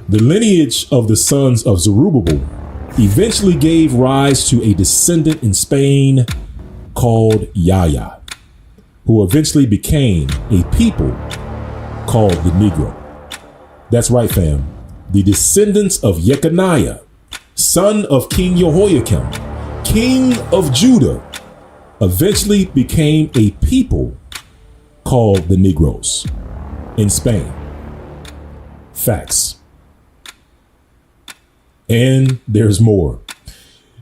The lineage of the sons of Zerubbabel eventually gave rise to a descendant in Spain called Yahya, who eventually became a people called the Negro. That's right, fam. The descendants of Jeconiah, son of King Jehoiakim, king of Judah, eventually became a people called the Negroes in Spain. Facts. And there's more.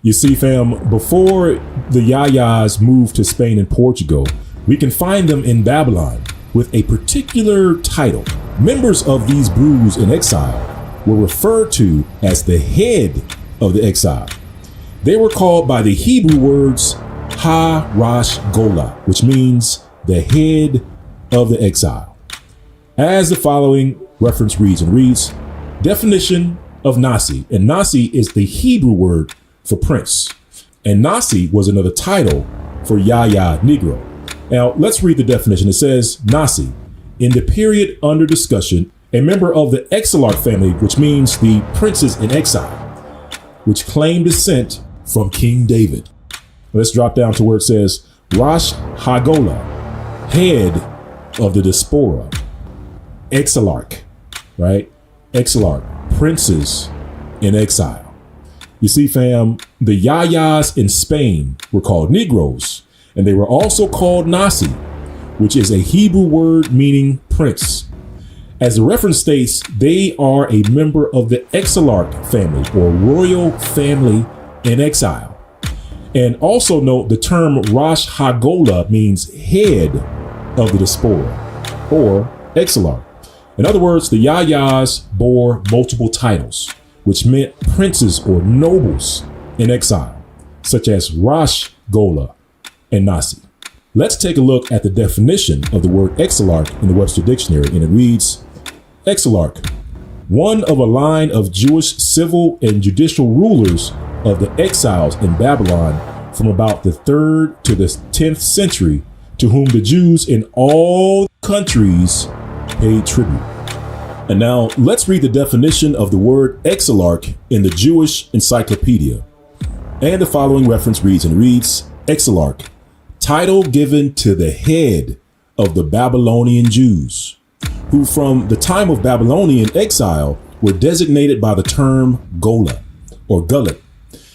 You see, fam, before the Yayas moved to Spain and Portugal, we can find them in Babylon with a particular title. Members of these brews in exile were referred to as the head of the exile. They were called by the Hebrew words Ha-Rash Gola, which means the head of the exile. As the following reference reads, definition of Nasi. And Nasi is the Hebrew word for prince. And Nasi was another title for Yahya Negro. Now, let's read the definition. It says, Nasi, in the period under discussion, a member of the Exilarch family, which means the princes in exile, which claim descent from King David. Let's drop down to where it says, Rosh Hagolah, head of the diaspora. Exilarch, right? Exilarch, princes in exile. You see, fam, the Yayas in Spain were called Negroes, and they were also called Nasi, which is a Hebrew word meaning prince. As the reference states, they are a member of the Exilarch family or royal family in exile. And also note the term Rosh Hagolah means head of the diaspora or Exilarch. In other words, the Yayas bore multiple titles, which meant princes or nobles in exile, such as Rosh Gola and Nasi. Let's take a look at the definition of the word Exilarch in the Webster Dictionary, and it reads, Exilarch, one of a line of Jewish civil and judicial rulers of the exiles in Babylon from about the 3rd to the 10th century, to whom the Jews in all countries paid tribute. And now let's read the definition of the word Exilarch in the Jewish Encyclopedia. And the following reference reads, Exilarch, title given to the head of the Babylonian Jews, who from the time of Babylonian exile were designated by the term Gola or Gulet.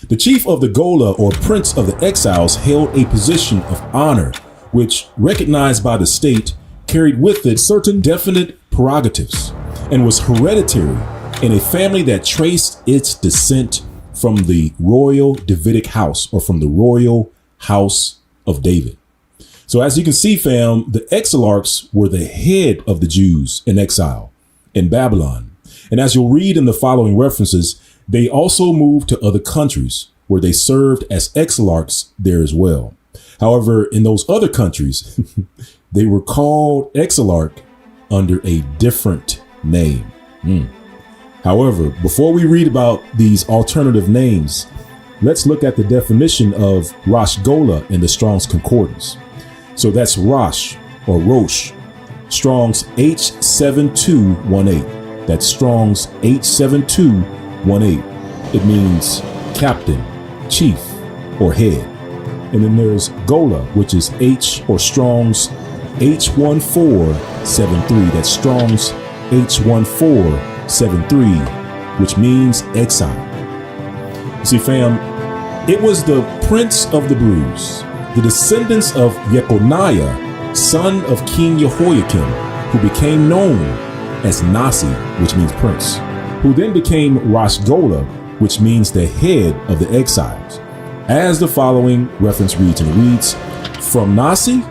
The chief of the Gola or prince of the exiles held a position of honor, which, recognized by the state, carried with it certain definite prerogatives and was hereditary in a family that traced its descent from the royal Davidic house or from the royal house of David. So as you can see, fam, the Exilarchs were the head of the Jews in exile in Babylon. And as you'll read in the following references, they also moved to other countries where they served as Exilarchs there as well. However, in those other countries, they were called Exilarch under a different name. However, before we read about these alternative names, let's look at the definition of Rosh Gola in the Strong's Concordance. So that's Rosh or Rosh, Strong's H7218. That's Strong's H7218. It means captain, chief, or head. And then there's Gola, which is H or Strong's H1473. That's Strong's H1473, which means exile. See, fam, it was the prince of the brews, the descendants of Jeconiah, son of King Jehoiakim, who became known as Nasi, which means prince, who then became Rosh Gola, which means the head of the exiles. As the following reference reads, and it reads, from Nasi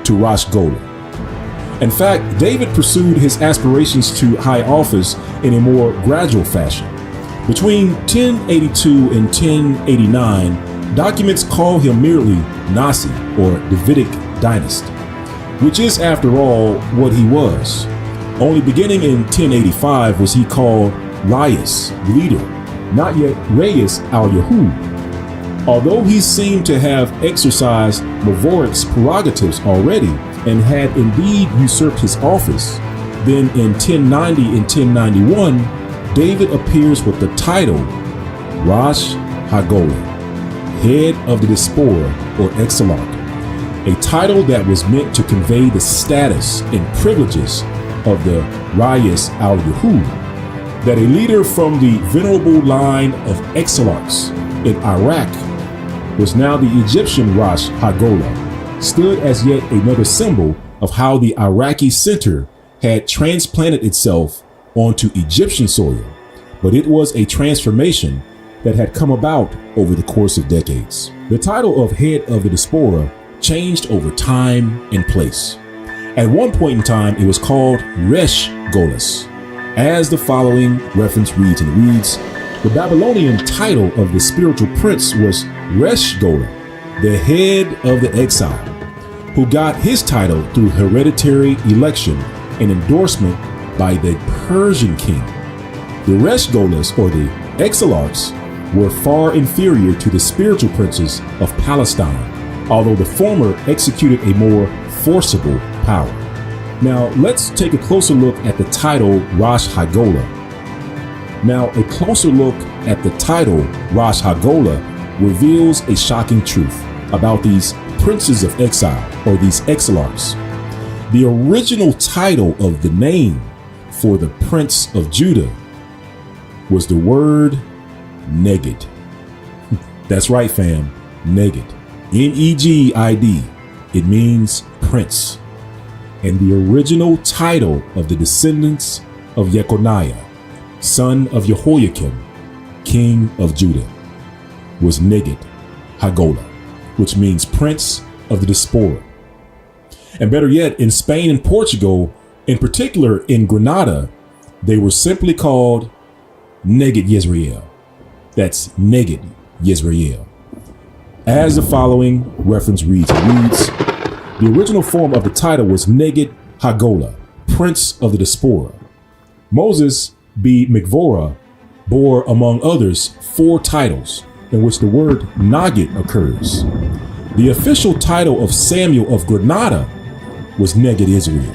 to Rosh Gola. In fact, David pursued his aspirations to high office in a more gradual fashion. Between 1082 and 1089, documents call him merely Nasi or Davidic dynasty, which is after all what he was. Only beginning in 1085 was he called Lias, leader, not yet Reyes al-Yahud. Although he seemed to have exercised Mavoric's prerogatives already and had indeed usurped his office, then in 1090 and 1091, David appears with the title Rosh Hagolah, head of the diaspora or exarch, a title that was meant to convey the status and privileges of the Rayas al-Yahud, that a leader from the venerable line of exarchs in Iraq was now the Egyptian Rosh Hagolah, stood as yet another symbol of how the Iraqi center had transplanted itself onto Egyptian soil, but it was a transformation that had come about over the course of decades. The title of head of the diaspora changed over time and place. At one point in time, it was called Resh Golas. As the following reference reads, and it reads, the Babylonian title of the spiritual prince was Resh Golah, the head of the exile, who got his title through hereditary election and endorsement by the Persian king. The Resh Golas, or the exarchs, were far inferior to the spiritual princes of Palestine, although the former executed a more forcible power. Now, let's take a closer look at the title Rosh Hagolah. Now, a closer look at the title Rosh Hagolah reveals a shocking truth about these princes of exile, or these exarchs. The original title of the name for the prince of Judah was the word Neged. That's right, fam, Neged. Negid. It means prince. And the original title of the descendants of Jeconiah, son of Jehoiakim, king of Judah, was Neged Hagolah, which means prince of the diaspora. And better yet, in Spain and Portugal, in particular in Granada, they were simply called Neged Yisrael. That's Neged Yisrael. As the following reference reads, the original form of the title was Neged Hagolah, prince of the diaspora. Moses B. McVora bore, among others, 4 titles in which the word Nagid occurs. The official title of Samuel of Granada was Neged Israel.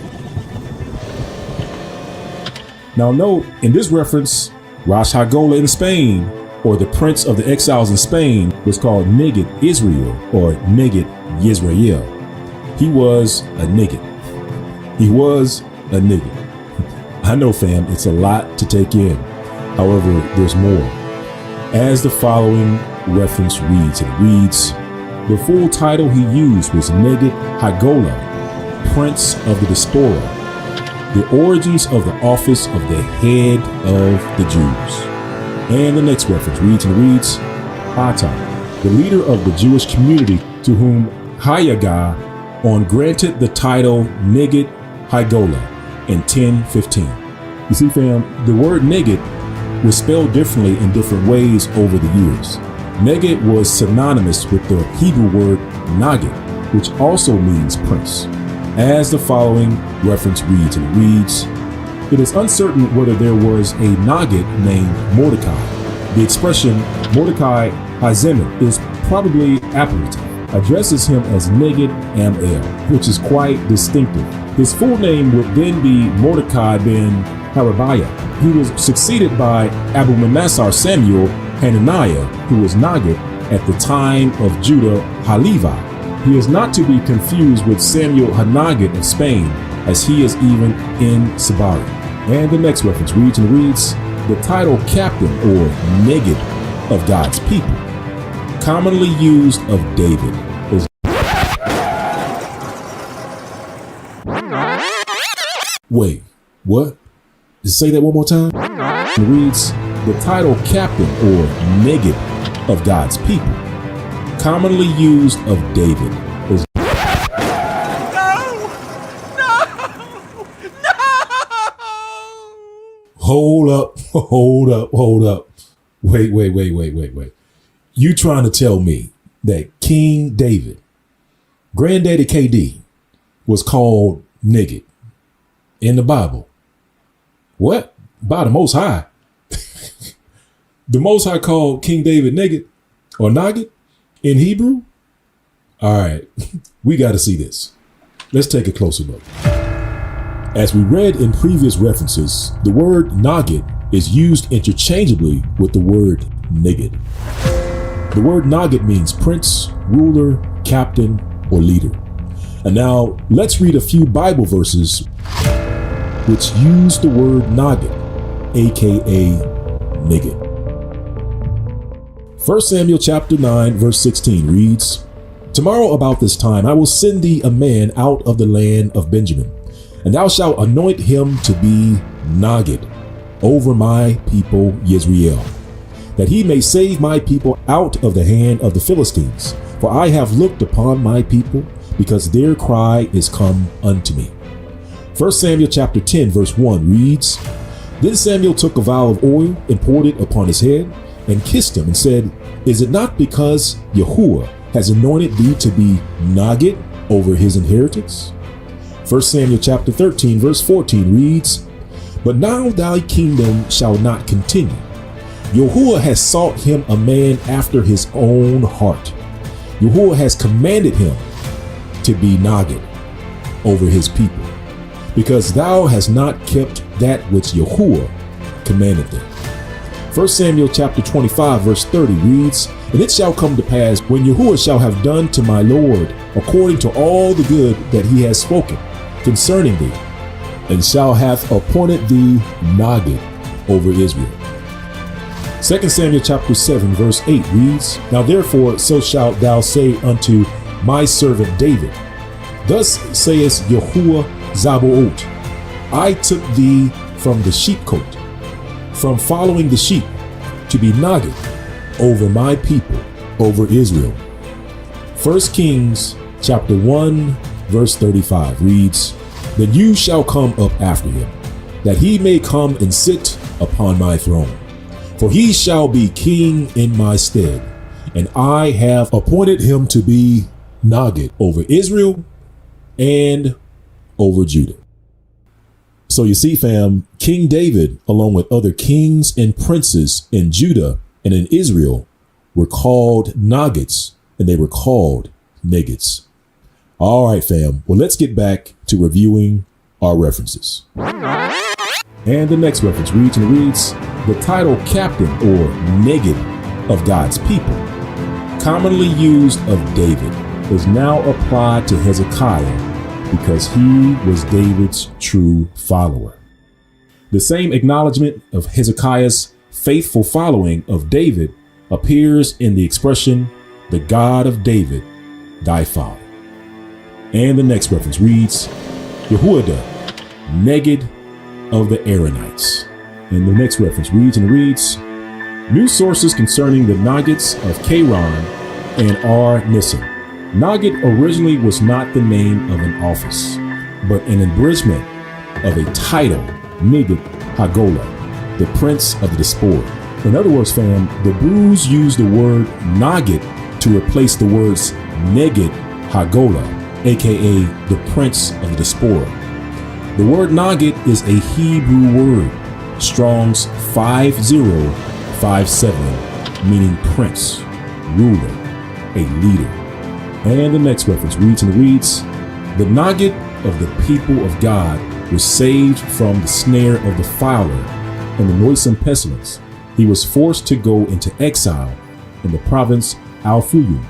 Now note, in this reference, Rosh Hagolah in Spain, or the prince of the exiles in Spain, was called Neged Israel, or Neged Yisrael. He was a Neged. He was a Neged. I know, fam, it's a lot to take in. However, there's more. As the following reference reads, it reads, the full title he used was Neged Hagolah, prince of the diaspora, the origins of the office of the head of the Jews. And the next reference reads, Atta, the leader of the Jewish community to whom Hayagah on granted the title Neged Hagolah in 1015. You see, fam, the word Neged was spelled differently in different ways over the years. Neged was synonymous with the Hebrew word Nagid, which also means prince. As the following reference reads, and it reads, it is uncertain whether there was a Nagid named Mordecai. The expression Mordecai Hazemet is probably appellative, addresses him as Neged Am-El, which is quite distinctive. His full name would then be Mordecai ben Harabiah. He was succeeded by Abu Manassar Samuel Hananiah, who was Nagid at the time of Judah Halevi. He is not to be confused with Samuel Hanagid of Spain, as he is even in Sabari. And the next reference reads, the title captain or Neged of God's people, commonly used of David, is Wait, what? Say that one more time. It reads, the title captain or Neged of God's people, commonly used of David, is Hold up. Wait. You trying to tell me that King David, Granddaddy KD, was called Neged in the Bible? What? By the Most High? The Most High called King David Neged or Nagid in Hebrew? All right, we got to see this. Let's take a closer look. As we read in previous references, the word Nagid is used interchangeably with the word Neged. The word Nagid means prince, ruler, captain, or leader. And now let's read a few Bible verses which use the word Nagid, aka Neged. 1 Samuel chapter 9 verse 16 reads, "Tomorrow about this time I will send thee a man out of the land of Benjamin, and thou shalt anoint him to be Nagid over my people Yisrael, that he may save my people out of the hand of the Philistines. For I have looked upon my people, because their cry is come unto me." 1 Samuel chapter 10 verse 1 reads, "Then Samuel took a vial of oil and poured it upon his head, and kissed him, and said, Is it not because Yahuwah has anointed thee to be Nagid over his inheritance?" 1 Samuel chapter 13 verse 14 reads, "But now thy kingdom shall not continue. Yahuwah has sought him a man after his own heart. Yahuwah has commanded him to be Nagid over his people, because thou hast not kept that which Yahuwah commanded thee." 1 Samuel chapter 25 verse 30 reads, "And it shall come to pass, when Yahuwah shall have done to my Lord according to all the good that he has spoken concerning thee, and shall have appointed thee Nagid over Israel." 2 Samuel chapter 7 verse 8 reads, "Now therefore so shalt thou say unto my servant David, Thus saith Yahuwah Zabaoth, I took thee from the sheepcote, from following the sheep, to be Nagid over my people, over Israel." 1 Kings chapter 1 verse 35 reads, "Then you shall come up after him, that he may come and sit upon my throne. For he shall be king in my stead, and I have appointed him to be Nagid over Israel and over Judah." So you see, fam, King David, along with other kings and princes in Judah and in Israel, were called Nagids, and they were called Negids. All right, fam. Well, let's get back to reviewing our references. And the next reference reads, "The title captain or Negid of God's people, commonly used of David, is now applied to Hezekiah because he was David's true follower." The same acknowledgement of Hezekiah's faithful following of David appears in the expression, "the God of David, thy father." And the next reference reads, "Yehuada, Negid of the Aaronites." And the next reference reads, "New sources concerning the Nagids of Kairon and R. Nissen. Nagid originally was not the name of an office, but an abridgment of a title, Negid Hagolah, the prince of the diaspora." In other words, fam, the Brews used the word Nagid to replace the words Negid Hagolah, aka the prince of the diaspora. The word Nagid is a Hebrew word, Strong's 5057, meaning prince, ruler, a leader. And the next reference reads, "The Nagid of the people of God was saved from the snare of the fowler and the noisome pestilence. He was forced to go into exile in the province Al-Fuyum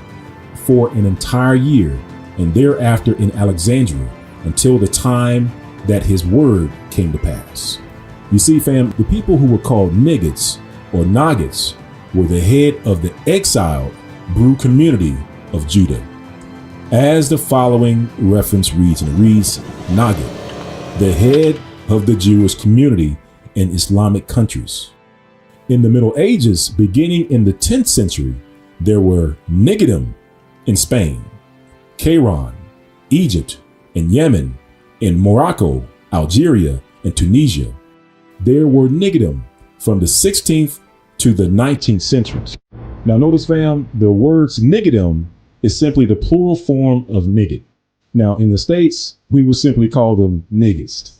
for an entire year, and thereafter in Alexandria, until the time that his word came to pass." You see, fam, the people who were called Negids or Nagids were the head of the exiled Brew community of Judah. As the following reference reads, Nagid, the head of the Jewish community in Islamic countries. In the Middle Ages, beginning in the 10th century, there were Negidim in Spain, Kairon, Egypt, and Yemen, in Morocco, Algeria, and Tunisia. There were Negidim from the 16th to the 19th centuries. Now notice, fam, the words Negidim is simply the plural form of Negid. Now in the States, we will simply call them Negids.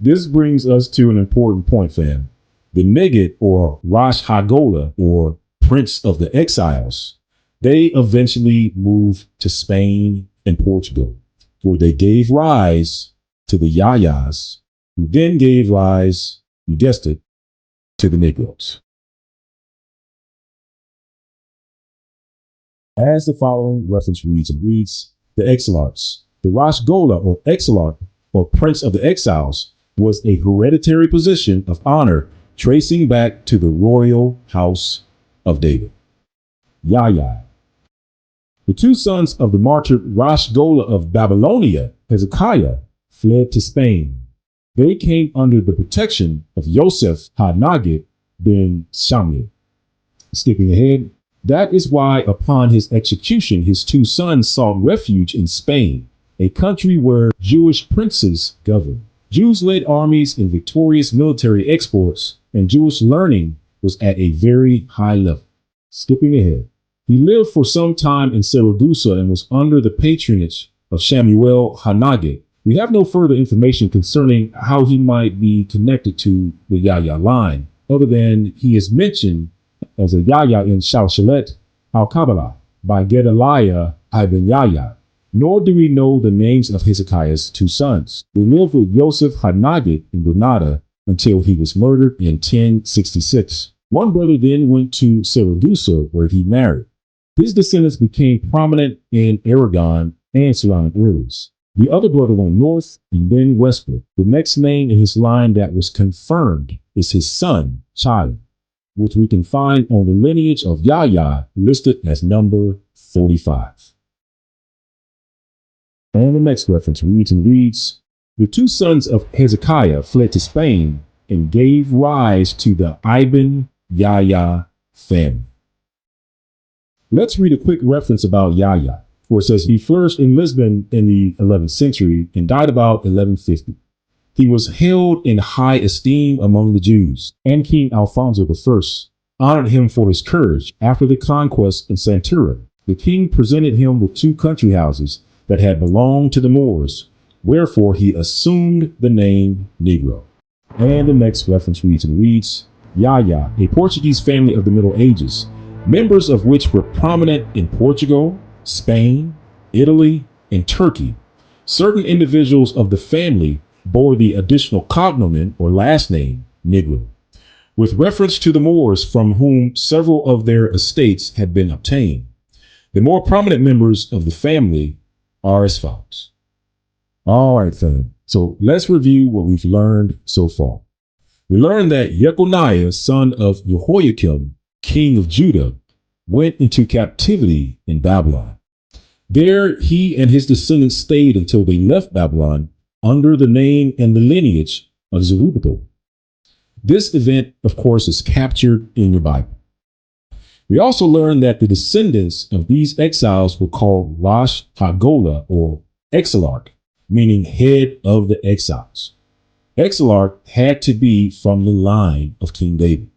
This brings us to an important point, fam. The Negid, or Rosh Hagolah, or Prince of the Exiles, they eventually moved to Spain and Portugal, where they gave rise to the Yayas, who then gave rise, you guessed it, to the Negroes. As the following reference reads, the Exilarchs. The Rosh Gola, or Exilarch, or Prince of the Exiles, was a hereditary position of honor tracing back to the royal house of David. Yahya. The two sons of the martyred Rosh Gola of Babylonia, Hezekiah, fled to Spain. They came under the protection of Yosef HaNagid ben Shamir. Skipping ahead, that is why upon his execution, his two sons sought refuge in Spain, a country where Jewish princes governed. Jews led armies in victorious military exploits, and Jewish learning was at a very high level. Skipping ahead, he lived for some time in Saragossa and was under the patronage of Shamuel HaNagid. We have no further information concerning how he might be connected to the Yahya line, other than he is mentioned as a Yahya in Shalshalet al-Kabbalah by Gedaliah ibn Yahya. Nor do we know the names of Hezekiah's two sons. They lived with Yosef HaNagid in Granada until he was murdered in 1066. One brother then went to Saragossa, where he married. His descendants became prominent in Aragon and surrounding areas. The other brother went north and then westward. The next name in his line that was confirmed is his son, Chile, which we can find on the lineage of Yahya, listed as number 45. And the next reference reads, the two sons of Hezekiah fled to Spain and gave rise to the Ibn Yahya family. Let's read a quick reference about Yahya, where it says he flourished in Lisbon in the 11th century and died about 1150. He was held in high esteem among the Jews, and King Alfonso I honored him for his courage. After the conquest in Santura, the king presented him with two country houses that had belonged to the Moors, wherefore he assumed the name Negro. And the next reference reads, Yahya, a Portuguese family of the Middle Ages, members of which were prominent in Portugal, Spain, Italy, and Turkey. Certain individuals of the family bore the additional cognomen or last name Negro, with reference to the Moors from whom several of their estates had been obtained. The more prominent members of the family are as follows. All right, then. So let's review what we've learned so far. We learned that Jeconiah, son of Jehoiakim, king of Judah, went into captivity in Babylon. There he and his descendants stayed until they left Babylon under the name and the lineage of Zerubbabel. This event, of course, is captured in your Bible. We also learned that the descendants of these exiles were called Rosh HaGola, or Exilarch, meaning head of the exiles. Exilarch had to be from the line of King David.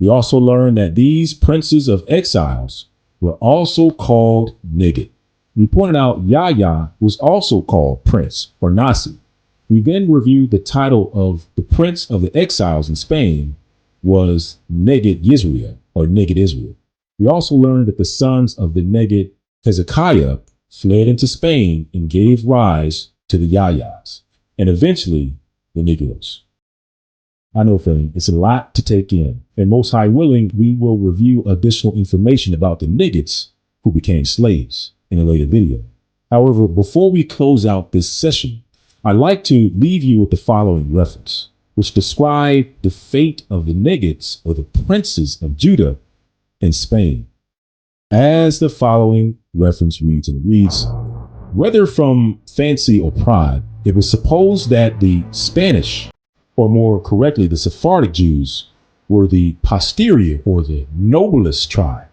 We also learned that these princes of exiles were also called Neged. We pointed out Yahya was also called Prince or Nasi. We then reviewed the title of the Prince of the Exiles in Spain was Neged Yisrael, or Neged Israel. We also learned that the sons of the Neged Hezekiah fled into Spain and gave rise to the Yahyas, and eventually the Negroes. I know, friend, it's a lot to take in, and most high willing, we will review additional information about the Negeds who became slaves in a later video. However, before we close out this session, I'd like to leave you with the following reference, which describe the fate of the Negeds, or the princes of Judah in Spain. As the following reference reads, whether from fancy or pride, it was supposed that the Spanish, or more correctly, the Sephardic Jews, were the posterior or the noblest tribe,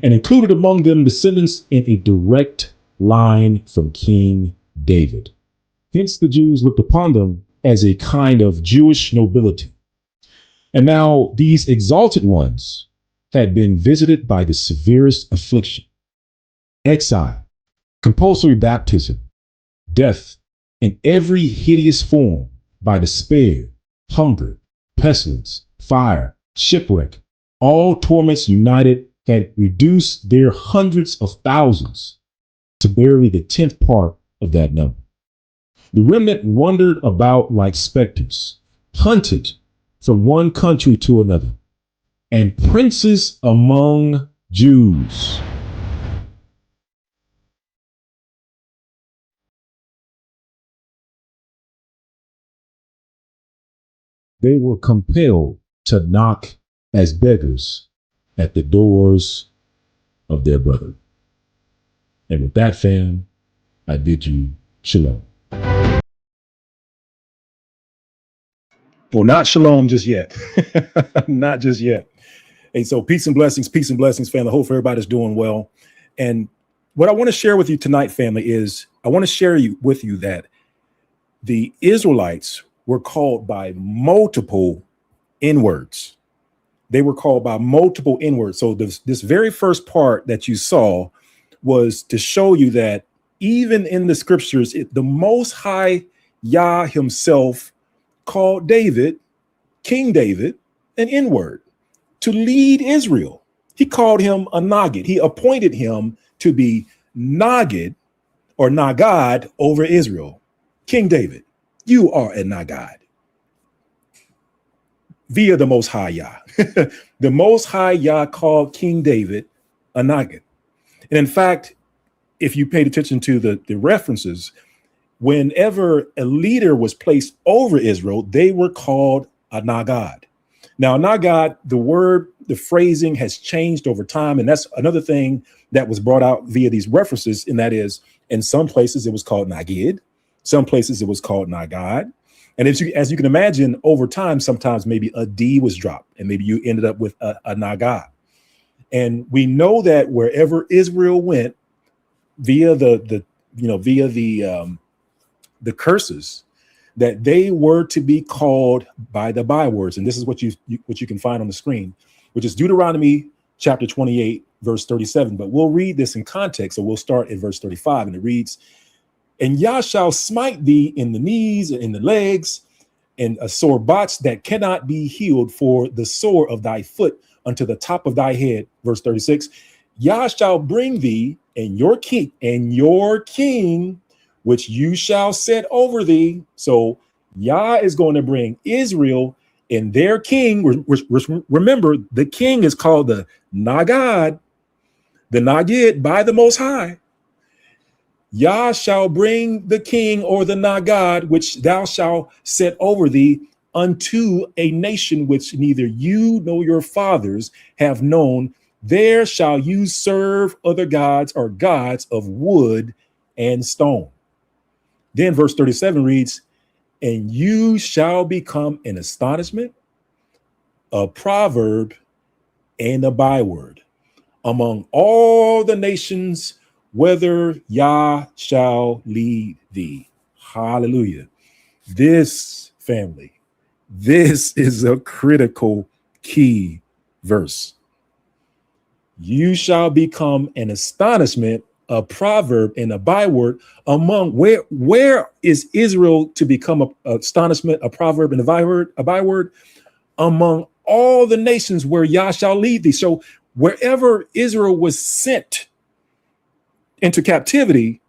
and included among them descendants in a direct line from King David. Hence, the Jews looked upon them as a kind of Jewish nobility. And now these exalted ones had been visited by the severest affliction, exile, compulsory baptism, death in every hideous form, by despair, hunger, pestilence, fire, shipwreck. All torments united had reduced their hundreds of thousands to barely the 10th part of that number. The remnant wandered about like specters, hunted from one country to another, and princes among Jews. They were compelled to knock as beggars at the doors of their brother. And with that, fam, I bid you shalom. Well, not shalom just yet. Not just yet. Hey, so peace and blessings, family. Hope everybody's doing well. And what I want to share with you tonight, family, is I want to share with you that the Israelites were called by multiple N-words. They were called by multiple N-words. So this very first part that you saw was to show you that even in the scriptures, the Most High Yah himself called David, King David, an N-word to lead Israel. He called him a Nagid. He appointed him to be Nagid or Nagad over Israel. King David, you are a Nagad via the Most High Yah. The Most High Yah called King David a Nagid. And in fact, if you paid attention to the references, whenever a leader was placed over Israel, they were called a Nagad. Now, Nagad, the phrasing has changed over time. And that's another thing that was brought out via these references. And that is, in some places it was called Nagid. Some places it was called Nagad. And as you can imagine, over time, sometimes maybe a D was dropped and maybe you ended up with a Nagad. And we know that wherever Israel went via the curses, that they were to be called by the bywords. And this is what you can find on the screen, which is Deuteronomy chapter 28, verse 37. But we'll read this in context. So we'll start at verse 35, and it reads, "And Yah shall smite thee in the knees and in the legs, and a sore botch that cannot be healed for the sore of thy foot unto the top of thy head." Verse 36, "Yah shall bring thee and your king, which you shall set over thee." So Yah is going to bring Israel and their king. Remember, the king is called the Nagad, the Nagid by the Most High. Yah shall bring the king or the Nagad, which thou shalt set over thee, unto a nation which neither you nor your fathers have known. There shall you serve other gods or gods of wood and stone. Then verse 37 reads, "And you shall become an astonishment, a proverb, and a byword among all the nations, whether Yah shall lead thee." Hallelujah. This, family, this is a critical key verse. You shall become an astonishment, a proverb, and a byword among where is Israel to become an astonishment, a proverb, and a byword? Among all the nations where Yah shall lead thee. So wherever Israel was sent into captivity,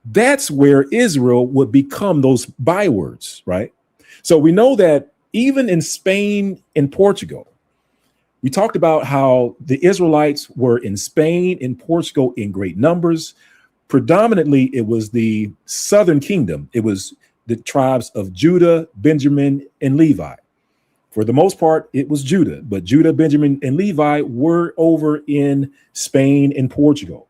that's where Israel would become those bywords, right? So we know that even in Spain and Portugal, we talked about how the Israelites were in Spain and Portugal in great numbers. Predominantly, it was the southern kingdom. It was the tribes of Judah, Benjamin, and Levi. For the most part, it was Judah, but Judah, Benjamin, and Levi were over in Spain and Portugal.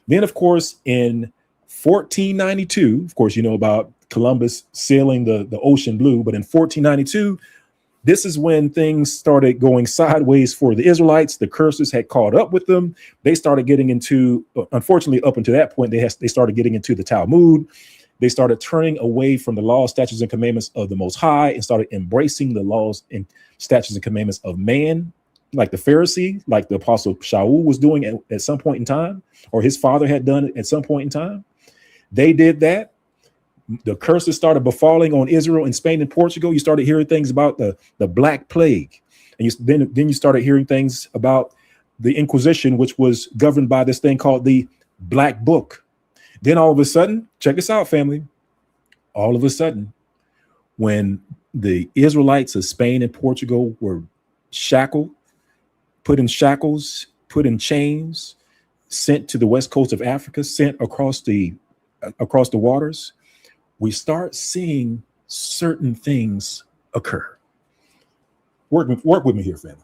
Then, of course, in 1492, of course, you know about Columbus sailing the ocean blue, but in 1492, this is when things started going sideways for the Israelites. The curses had caught up with them. They started getting into, unfortunately, up until that point, they started getting into the Talmud. They started turning away from the laws, statutes, and commandments of the Most High and started embracing the laws and statutes and commandments of man, like the Pharisee, like the Apostle Shaul was doing at some point in time, or his father had done at some point in time. They did that. The curses started befalling on Israel in Spain and Portugal. You started hearing things about the Black Plague. And then you started hearing things about the Inquisition, which was governed by this thing called the Black Book. Then all of a sudden, check this out, family. All of a sudden, when the Israelites of Spain and Portugal were shackled, put in shackles, put in chains, sent to the west coast of Africa, sent across the waters, we start seeing certain things occur. Work with me here, family.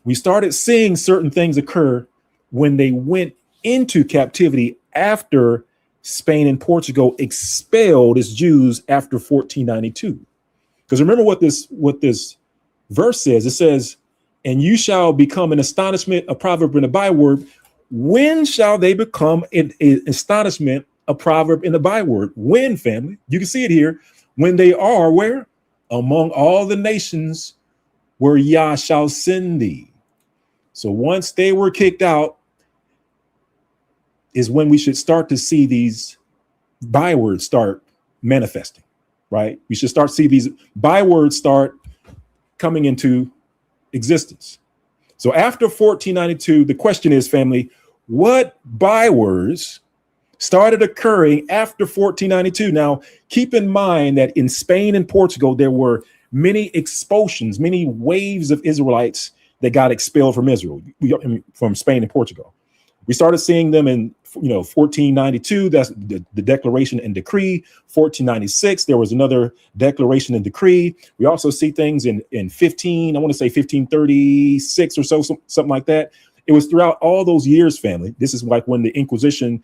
We started seeing certain things occur when they went into captivity after Spain and Portugal expelled its Jews after 1492. Because remember what this verse says. It says, and you shall become an astonishment, a proverb, and a byword. When shall they become an astonishment, a proverb, and a byword? When, family? You can see it here. When they are where? Among all the nations where Yah shall send thee. So once they were kicked out is when we should start to see these bywords start manifesting, right? We should start to see these bywords start coming into existence. So after 1492, the question is, family, what bywords started occurring after 1492? Now, keep in mind that in Spain and Portugal, there were many expulsions, many waves of Israelites that got expelled from Israel, from Spain and Portugal. We started seeing them in 1492. That's the declaration and decree. 1496, there was another declaration and decree. We also see things in 1536 or so, something like that. It was throughout all those years, family. This is like when the Inquisition,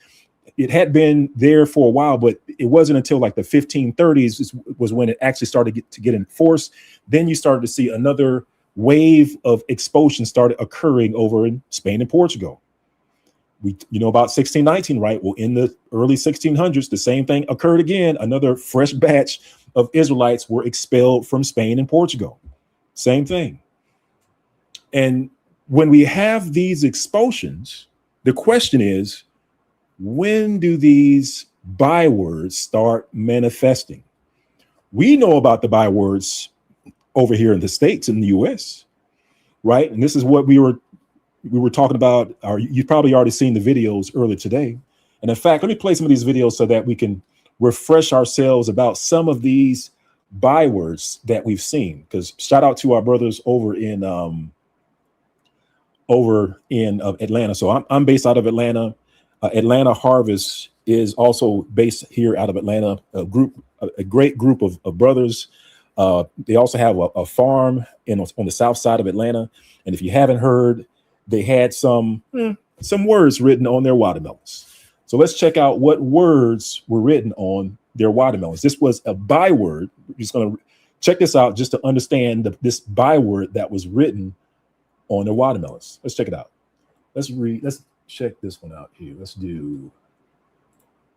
it had been there for a while, but it wasn't until like the 1530s was when it actually started to get enforced. Then you started to see another wave of expulsion started occurring over in Spain and Portugal. We about 1619, right? Well, in the early 1600s, the same thing occurred again. Another fresh batch of Israelites were expelled from Spain and Portugal. Same thing. And when we have these expulsions, the question is, when do these bywords start manifesting? We know about the bywords over here in the States, in the US, right? And this is what we were talking about, or you've probably already seen the videos earlier today. And in fact, let me play some of these videos so that we can refresh ourselves about some of these bywords that we've seen. Because shout out to our brothers over in Atlanta. So I'm based out of Atlanta. Atlanta Harvest is also based here out of Atlanta. A great group of brothers. They also have a farm on the south side of Atlanta. And if you haven't heard, they had some words written on their watermelons. So let's check out what words were written on their watermelons. This was a byword. We're just going to check this out just to understand this byword that was written on their watermelons. Let's check it out. Let's check this one out here. Let's do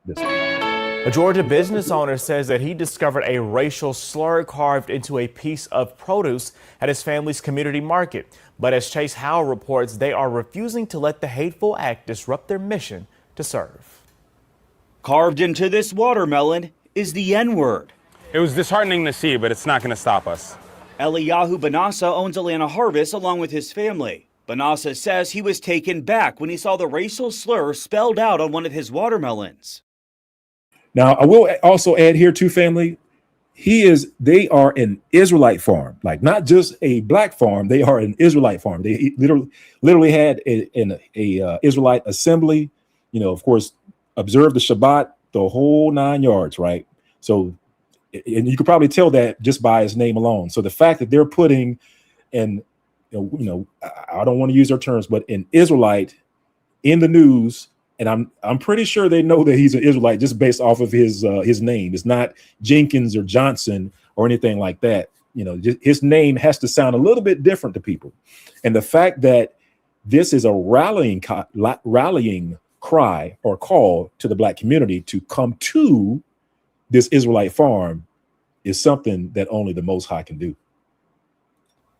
this one. A Georgia business owner says that he discovered a racial slur carved into a piece of produce at his family's community market. But as Chase Howell reports, they are refusing to let the hateful act disrupt their mission to serve. Carved into this watermelon is the N-word. It was disheartening to see, but it's not going to stop us. Eliyahu Benassa owns Atlanta Harvest along with his family. Benassa says he was taken back when he saw the racial slur spelled out on one of his watermelons. Now, I will also add here too, family, they are an Israelite farm, like not just a black farm. They are an Israelite farm. They literally had an Israelite assembly, of course, observe the Shabbat, the whole 9 yards, right? So, and you could probably tell that just by his name alone. So the fact that they're putting I don't want to use their terms, but an Israelite in the news, and I'm pretty sure they know that he's an Israelite just based off of his name. It's not Jenkins or Johnson or anything like that. His name has to sound a little bit different to people. And the fact that this is a rallying cry or call to the black community to come to this Israelite farm is something that only the Most High can do.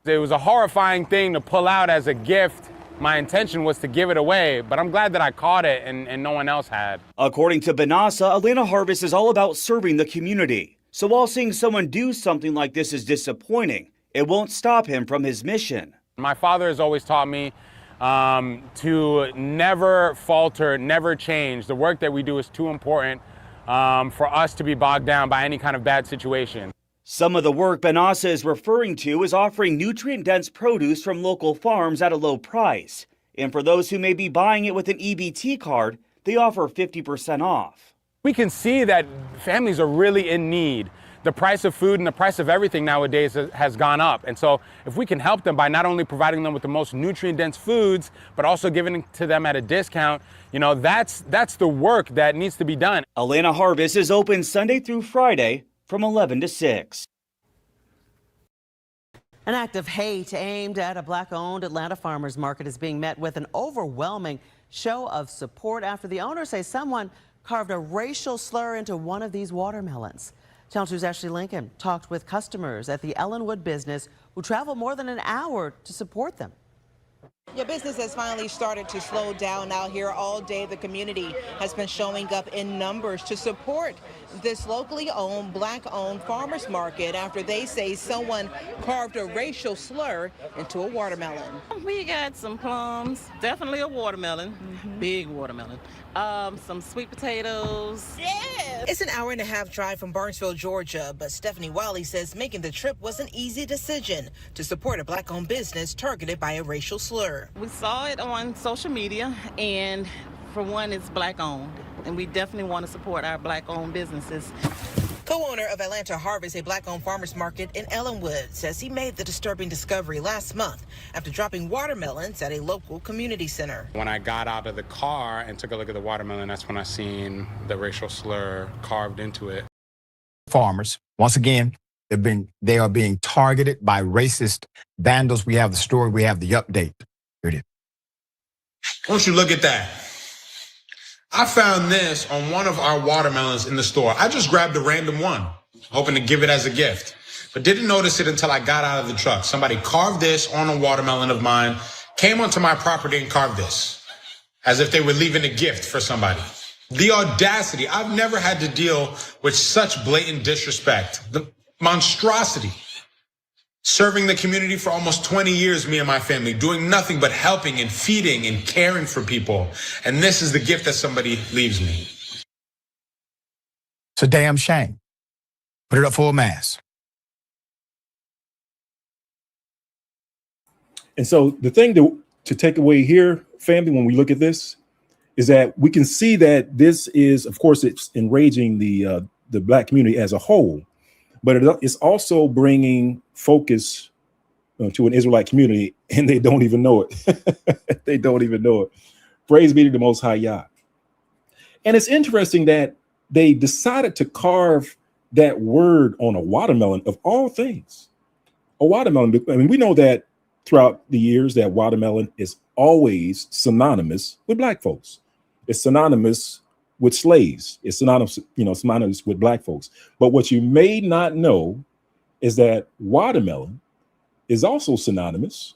It was a horrifying thing to pull out as a gift. My intention was to give it away, but I'm glad that I caught it and no one else had. According to Benassa, Atlanta Harvest is all about serving the community. So while seeing someone do something like this is disappointing, it won't stop him from his mission. My father has always taught me to never falter, never change. The work that we do is too important for us to be bogged down by any kind of bad situation. Some of the work Banasa is referring to is offering nutrient-dense produce from local farms at a low price. And for those who may be buying it with an EBT card, they offer 50% off. We can see that families are really in need. The price of food and the price of everything nowadays has gone up. And so if we can help them by not only providing them with the most nutrient-dense foods, but also giving it to them at a discount, that's the work that needs to be done. Atlanta Harvest is open Sunday through Friday from 11 to 6. An act of hate aimed at a Black-owned Atlanta farmers market is being met with an overwhelming show of support after the owners say someone carved a racial slur into one of these watermelons. Channel 2's Ashley Lincoln talked with customers at the Ellenwood business who traveled more than an hour to support them. Your business has finally started to slow down out here all day. The community has been showing up in numbers to support this locally owned, Black-owned farmers market after they say someone carved a racial slur into a watermelon. We got some plums, definitely a watermelon, big watermelon, some sweet potatoes. Yeah. It's an hour-and-a-half drive from Barnesville, Georgia, but Stephanie Wiley says making the trip was an easy decision to support a Black-owned business targeted by a racial slur. We saw it on social media, and for one, it's Black-owned, and we definitely want to support our Black-owned businesses. Co-owner of Atlanta Harvest, a Black-owned farmers market in Ellenwood, says he made the disturbing discovery last month after dropping watermelons at a local community center. When I got out of the car and took a look at the watermelon, that's when I seen the racial slur carved into it. Farmers, once again, they are being targeted by racist vandals. We have the story, we have the update. Here it is. Once you look at that, I found this on one of our watermelons in the store. I just grabbed a random one, hoping to give it as a gift, but didn't notice it until I got out of the truck. Somebody carved this on a watermelon of mine, came onto my property and carved this, as if they were leaving a gift for somebody. The audacity. I've never had to deal with such blatant disrespect. The monstrosity. Serving the community for almost 20 years, me and my family, doing nothing but helping and feeding and caring for people. And this is the gift that somebody leaves me. It's a damn shame. Put it up for a mass. And so the thing to take away here, family, when we look at this, is that we can see that this is, of course, it's enraging the Black community as a whole, but it's also bringing focus to an Israelite community, and they don't even know it. They don't even know it. Praise be to the Most High Yah. And it's interesting that they decided to carve that word on a watermelon of all things. A watermelon. I mean, we know that throughout the years that watermelon is always synonymous with Black folks. It's synonymous with slaves. It's synonymous, synonymous with Black folks. But what you may not know is that watermelon is also synonymous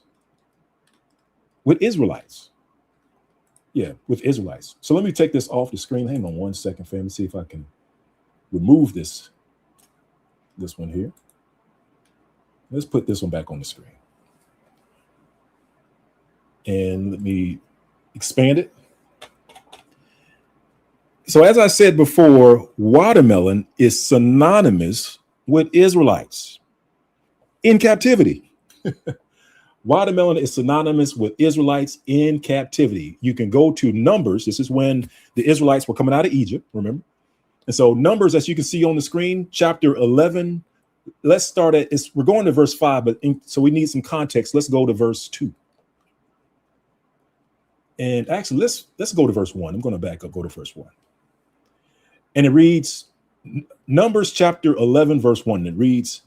with Israelites. Yeah, with Israelites. So let me take this off the screen. Hang on one second, family. See if I can remove this one here. Let's put this one back on the screen. And let me expand it. So as I said before, watermelon is synonymous with Israelites in captivity. Watermelon is synonymous with Israelites in captivity. You can go to Numbers. This is when the Israelites were coming out of Egypt, remember? And so Numbers, as you can see on the screen, chapter 11. Let's start at, we're going to verse 5, but so we need some context. Let's go to verse 2. And actually, let's go to verse 1. I'm going to back up, go to verse 1. And it reads, Numbers chapter 11, verse 1. It reads,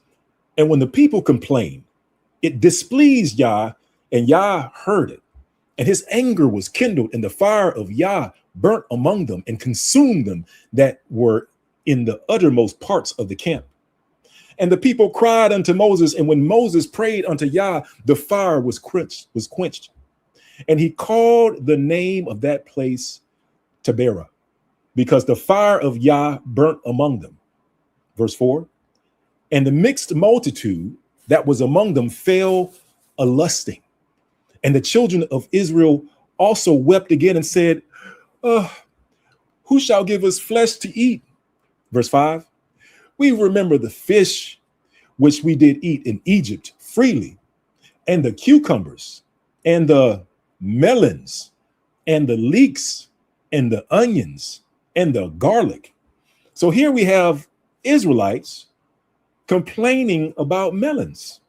and when the people complained, it displeased Yah, and Yah heard it. And his anger was kindled, and the fire of Yah burnt among them and consumed them that were in the uttermost parts of the camp. And the people cried unto Moses, and when Moses prayed unto Yah, the fire was quenched. And he called the name of that place Taberah, because the fire of Yah burnt among them. Verse 4, and the mixed multitude that was among them fell a lusting. And the children of Israel also wept again and said, who shall give us flesh to eat? Verse 5, we remember the fish which we did eat in Egypt freely, and the cucumbers, and the melons, and the leeks, and the onions, and the garlic. So here we have Israelites complaining about melons.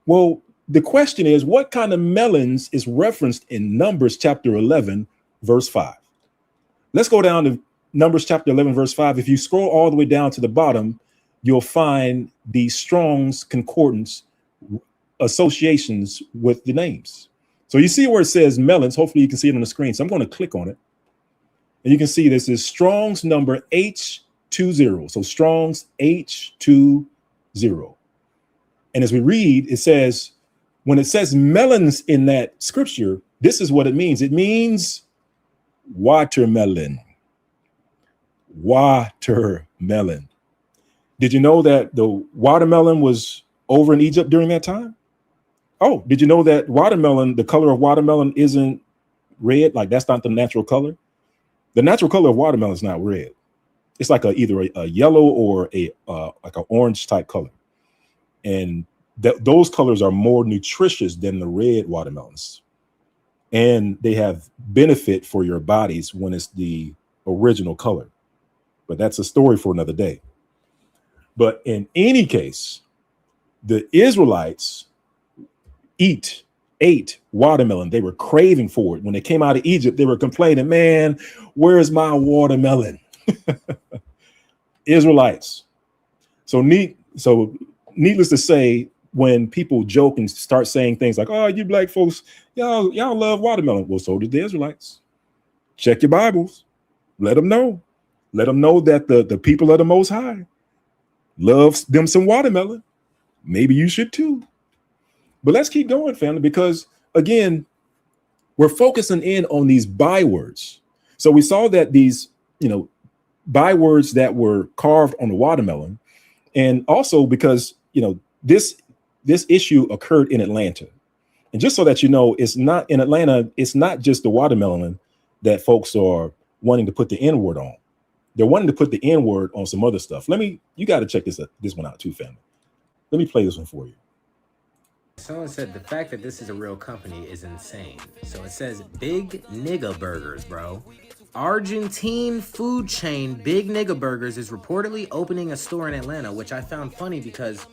Well, the question is, what kind of melons is referenced in Numbers chapter 11, verse 5? Let's go down to Numbers chapter 11, verse 5. If you scroll all the way down to the bottom, you'll find the Strong's Concordance associations with the names. So you see where it says melons. Hopefully you can see it on the screen. So I'm going to click on it. And you can see this is Strong's number H20. So Strong's H20. And as we read, it says, when it says melons in that scripture, this is what it means. It means watermelon. Watermelon. Did you know that the watermelon was over in Egypt during that time? Oh, did you know that watermelon, the color of watermelon isn't red? Like that's not the natural color. The natural color of watermelon is not red. It's like either a yellow or like an orange type color. And those colors are more nutritious than the red watermelons. And they have benefit for your bodies when it's the original color. But that's a story for another day. But in any case, the Israelites ate watermelon. They were craving for it. When they came out of Egypt, they were complaining, man, where's my watermelon? Israelites. So needless to say, when people joke and start saying things like, oh, you black folks, y'all love watermelon. Well, so did the Israelites. Check your Bibles. Let them know. Let them know that the people of the Most High loves them some watermelon. Maybe you should too. But let's keep going, family, because again, we're focusing in on these bywords. So we saw that these, bywords that were carved on the watermelon, and also because, this issue occurred in Atlanta. And just so that you know, it's not in Atlanta, it's not just the watermelon that folks are wanting to put the N-word on. They're wanting to put the N-word on some other stuff. You got to check this one out too, family. Let me play this one for you. Someone said the fact that this is a real company is insane. So it says Big Nigga Burgers, bro. Argentine food chain Big Nigga Burgers is reportedly opening a store in Atlanta, which I found funny because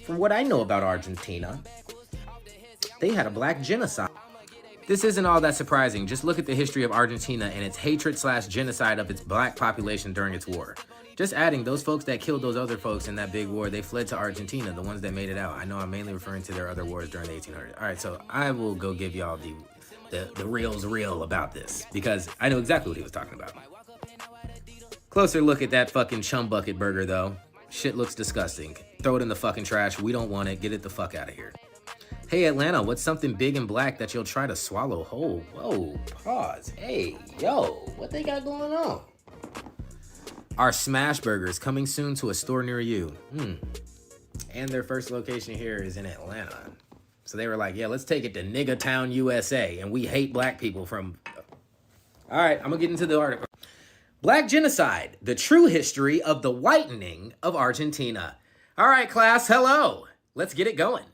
from what I know about Argentina, they had a black genocide. This isn't all that surprising. Just look at the history of Argentina and its hatred/genocide of its black population during its war. Just adding, those folks that killed those other folks in that big war, they fled to Argentina, the ones that made it out. I know I'm mainly referring to their other wars during the 1800s. All right, so I will go give y'all the real's real about this because I know exactly what he was talking about. Closer look at that fucking chum bucket burger, though. Shit looks disgusting. Throw it in the fucking trash. We don't want it. Get it the fuck out of here. Hey, Atlanta, what's something big and black that you'll try to swallow whole? Whoa, pause. Hey, yo, what they got going on? Our Smash Burgers coming soon to a store near you. And their first location here is in Atlanta. So they were like, yeah, let's take it to Nigga Town, USA. And we hate black people from... All right, I'm going to get into the article. Black genocide, the true history of the whitening of Argentina. All right, class, hello. Let's get it going.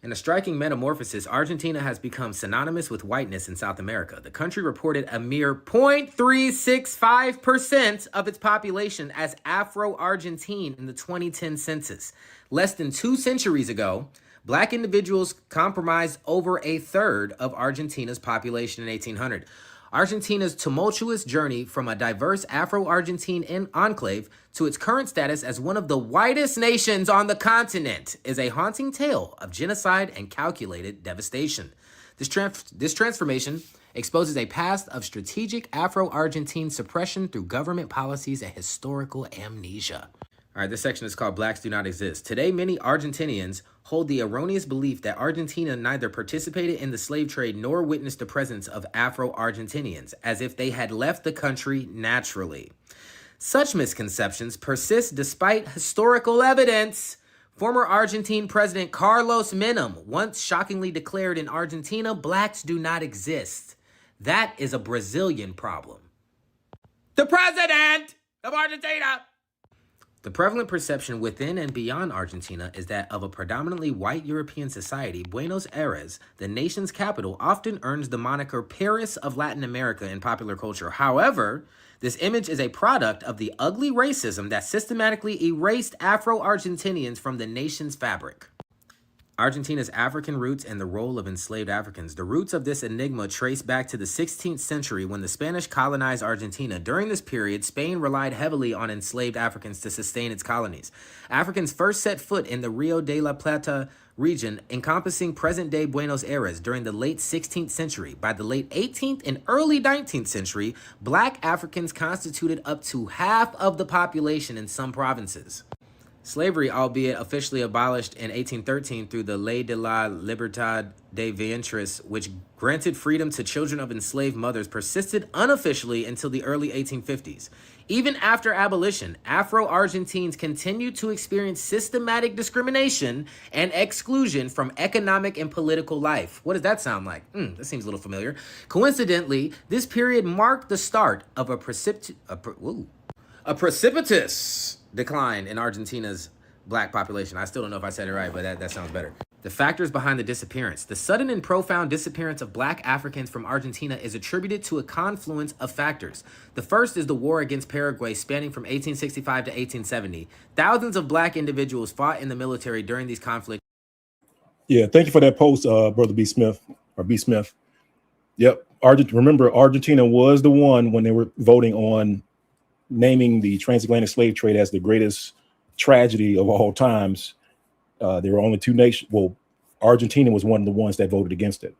In a striking metamorphosis, Argentina has become synonymous with whiteness in South America. The country reported a mere 0.365% of its population as Afro-Argentine in the 2010 census. Less than 2 centuries ago, black individuals comprised over a third of Argentina's population in 1800. Argentina's tumultuous journey from a diverse Afro-Argentine enclave to its current status as one of the whitest nations on the continent is a haunting tale of genocide and calculated devastation. This transformation exposes a past of strategic Afro-Argentine suppression through government policies and historical amnesia. All right, this section is called Blacks Do Not Exist. Today, many Argentinians hold the erroneous belief that Argentina neither participated in the slave trade nor witnessed the presence of Afro-Argentinians, as if they had left the country naturally. Such misconceptions persist despite historical evidence. Former Argentine President Carlos Menem once shockingly declared in Argentina, blacks do not exist. That is a Brazilian problem. The president of Argentina! The prevalent perception within and beyond Argentina is that of a predominantly white European society, Buenos Aires, the nation's capital, often earns the moniker Paris of Latin America in popular culture. However, this image is a product of the ugly racism that systematically erased Afro-Argentinians from the nation's fabric. Argentina's African roots and the role of enslaved Africans. The roots of this enigma trace back to the 16th century when the Spanish colonized Argentina. During this period, Spain relied heavily on enslaved Africans to sustain its colonies. Africans first set foot in the Rio de la Plata region, encompassing present-day Buenos Aires during the late 16th century. By the late 18th and early 19th century, black Africans constituted up to half of the population in some provinces. Slavery, albeit officially abolished in 1813 through the Ley de la Libertad de Vientres, which granted freedom to children of enslaved mothers, persisted unofficially until the early 1850s. Even after abolition, Afro-Argentines continued to experience systematic discrimination and exclusion from economic and political life. What does that sound like? That seems a little familiar. Coincidentally, this period marked the start of a precipitous decline in Argentina's black population. I still don't know if I said it right, but that sounds better. The factors behind the disappearance. The sudden and profound disappearance of black Africans from Argentina is attributed to a confluence of factors. The first is the war against Paraguay, spanning from 1865 to 1870. Thousands of black individuals fought in the military during these conflicts. Yeah, thank you for that post, Brother B. Smith, or B. Smith. Yep. Remember, Argentina was the one when they were voting on naming the transatlantic slave trade as the greatest tragedy of all times. There were only two nations. Well, Argentina was one of the ones that voted against it.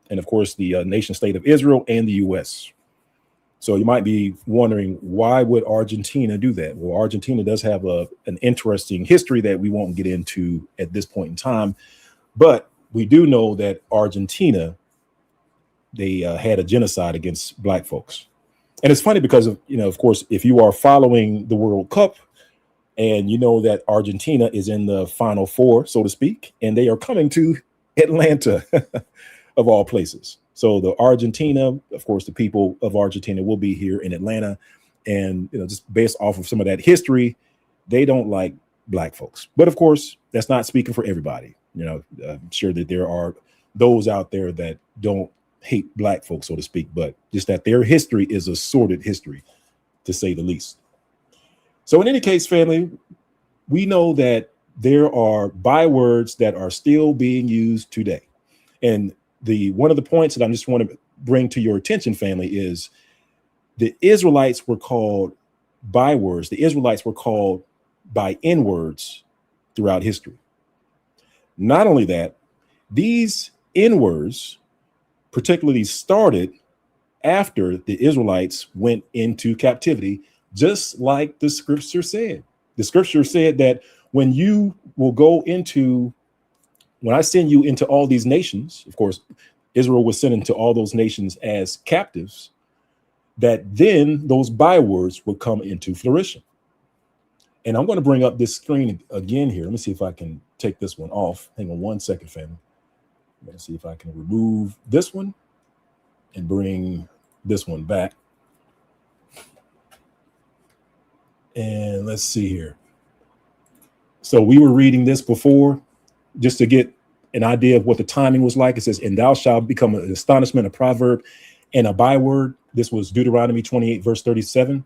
And of course, the nation state of Israel and the US. So you might be wondering, why would Argentina do that? Well, Argentina does have an interesting history that we won't get into at this point in time. But we do know that Argentina, they had a genocide against black folks. And it's funny because of course, if you are following the World Cup and you know that Argentina is in the Final Four, so to speak, and they are coming to Atlanta of all places. So the Argentina, of course, the people of Argentina will be here in Atlanta. And, just based off of some of that history, they don't like black folks. But of course, that's not speaking for everybody. I'm sure that there are those out there that don't hate black folks, so to speak, but just that their history is a sordid history, to say the least. So in any case, family, we know that there are bywords that are still being used today. And one of the points that I just want to bring to your attention, family, is the Israelites were called bywords. The Israelites were called by N-words throughout history. Not only that, these N-words particularly started after the Israelites went into captivity, just like the scripture said. The scripture said that when I send you into all these nations, of course, Israel was sent into all those nations as captives, that then those bywords would come into flourishing. And I'm going to bring up this screen again here. Let me see if I can take this one off. Hang on one second, family. Let's see if I can remove this one and bring this one back. And let's see here. So we were reading this before, just to get an idea of what the timing was like. It says, and thou shalt become an astonishment, a proverb, and a byword. This was Deuteronomy 28, verse 37.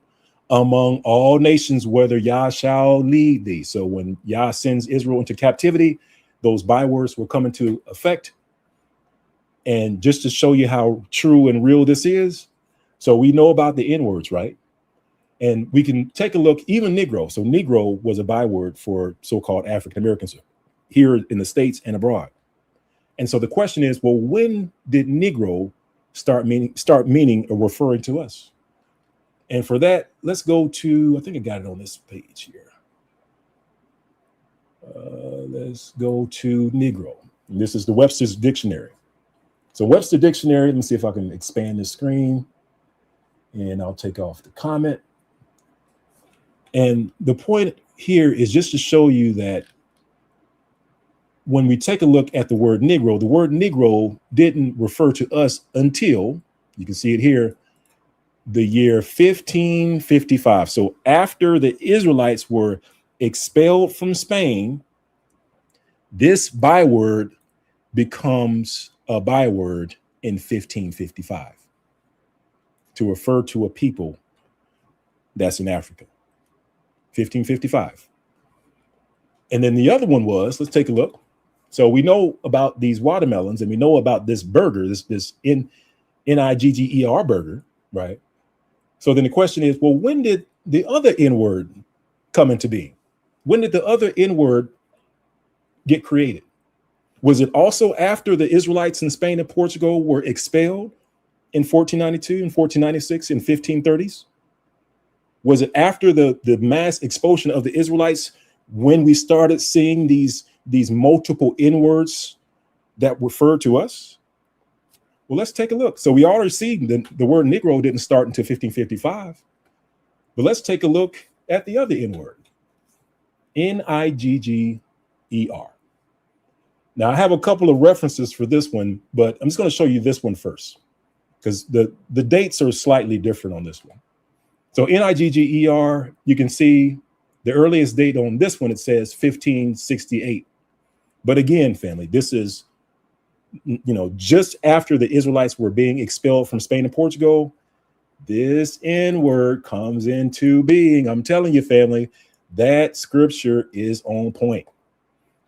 Among all nations, whether Yah shall lead thee. So when Yah sends Israel into captivity, those bywords will come into effect. And just to show you how true and real this is, so we know about the N-words, right? And we can take a look, even Negro. So Negro was a byword for so-called African Americans here in the States and abroad. And so the question is, well, when did Negro start meaning or referring to us? And for that, let's go to, I think I got it on this page here. Let's go to Negro. And this is the Webster's Dictionary. So Webster Dictionary, let me see if I can expand this screen, and I'll take off the comment. And the point here is just to show you that when we take a look at the word Negro didn't refer to us until, you can see it here, the year 1555. So after the Israelites were expelled from Spain, this byword becomes a byword in 1555 to refer to a people that's in Africa. 1555. And then the other one was, let's take a look. So we know about these watermelons and we know about this burger, this N-I-G-G-E-R burger, right? So then the question is, well, when did the other N word come into being? When did the other N word get created? Was it also after the Israelites in Spain and Portugal were expelled in 1492 and 1496 and 1530s? Was it after the mass expulsion of the Israelites when we started seeing these multiple N words that refer to us? Well, let's take a look. So we already see the word Negro didn't start until 1555. But let's take a look at the other N word, N-I-G-G-E-R. Now, I have a couple of references for this one, but I'm just going to show you this one first because the dates are slightly different on this one. So N-I-G-G-E-R, you can see the earliest date on this one, it says 1568. But again, family, this is, just after the Israelites were being expelled from Spain and Portugal. This N word comes into being. I'm telling you, family, that scripture is on point.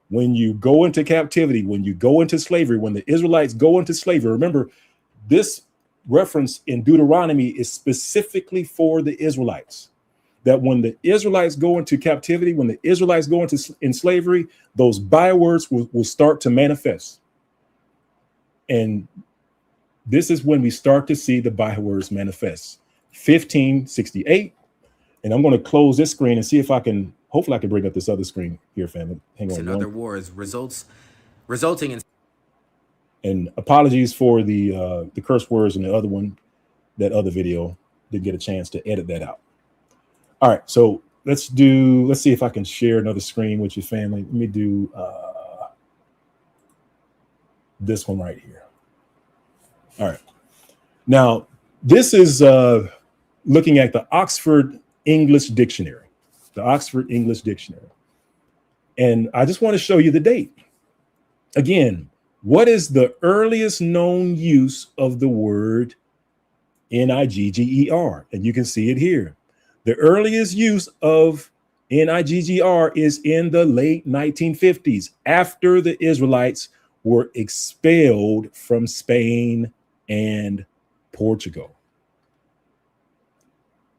When you go into captivity, when you go into slavery, when the Israelites go into slavery, remember this reference in Deuteronomy is specifically for the Israelites. That when the Israelites go into captivity, when the Israelites go into slavery, those bywords will start to manifest. And this is when we start to see the bywords manifest. 1568. And I'm going to close this screen and see if I can, hopefully I can bring up this other screen here, family. Hang on. In other wars, resulting in. And apologies for the curse words in the other one, that other video. Didn't get a chance to edit that out. All right, so let's see if I can share another screen with your family. Let me do this one right here. All right. Now, this is looking at the Oxford English Dictionary, the Oxford English Dictionary. And I just want to show you the date. Again, what is the earliest known use of the word N-I-G-G-E-R? And you can see it here. The earliest use of N-I-G-G-R is in the late 1950s, after the Israelites were expelled from Spain and Portugal.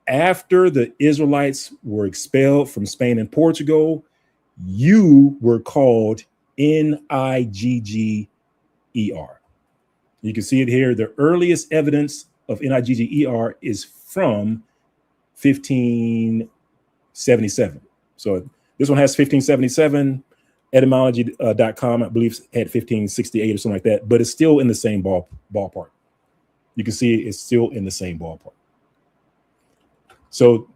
After the Israelites were expelled from Spain and Portugal, you were called N-I-G-G-E-R. You can see it here. The earliest evidence of N-I-G-G-E-R is from 1577. So this one has 1577. Etymology.com, I believe, had 1568 or something like that, but it's still in the same ballpark. You can see it's still in the same ballpark. So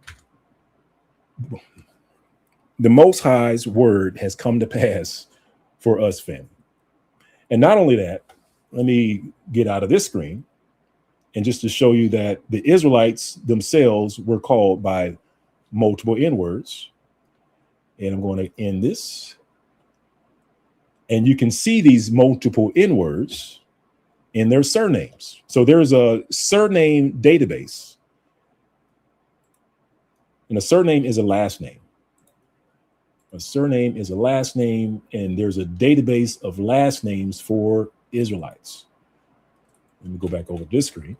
the Most High's word has come to pass for us, family. And not only that, let me get out of this screen and just to show you that the Israelites themselves were called by multiple N words. And I'm going to end this. And you can see these multiple N words in their surnames. So there's a surname database. And a surname is a last name. A surname is a last name, and there's a database of last names for Israelites. Let me go back over this screen.